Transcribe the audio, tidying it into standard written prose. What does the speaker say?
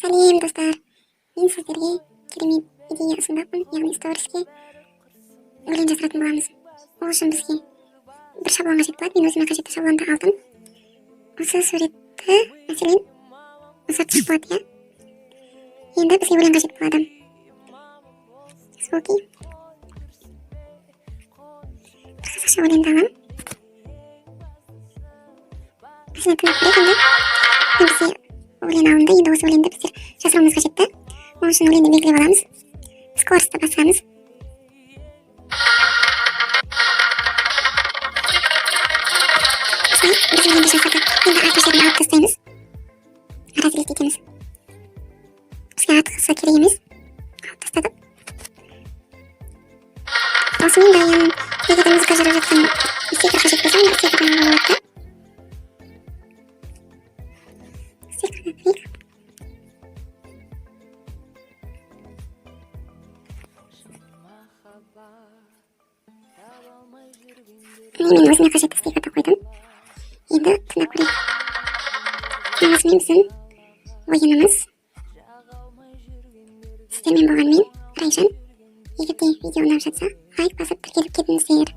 Салем, достар. Мен сіздерге керемет идея ұсынбақпын, яғни сториске өлең жаздыратын боламыз. Ол үшін бізге бір шаблон қажет болады. Мен өзіме қажетті шаблонды алдым. Осы суретті, мәселен, ұзартып болады, иә. Енді бізге өлең қажет болады. Соки. Бір қазақша өлеңді аламын. Мәселен, тыңдап көрейік енді. Бізде өлең алынды. Енді осы өлеңді біздер жазуымыз қажетті. Ол үшін өлеңді белгілеп аламыз. Скоросты басамыз. Осылай біз өлеңді жаздырдық. Енді аты жерін алып тастаймыз. Разрез етеміз. Бізге атқысы керек емес. Алып тастадық. Осымен дайын. Егер де музыка жарап жатқан стикер қажет болса, онда стикерден алуға болады. Стикерді кірейік. Мен өзіме қажетті стикерді қойдым. Енді тыңдап көрейік. Осымен біздің ойынымыз. Сіздермен болған мен, Райжан. Егер де видео ұнап жатса, лайк басып тіркеліп кетіңіздер.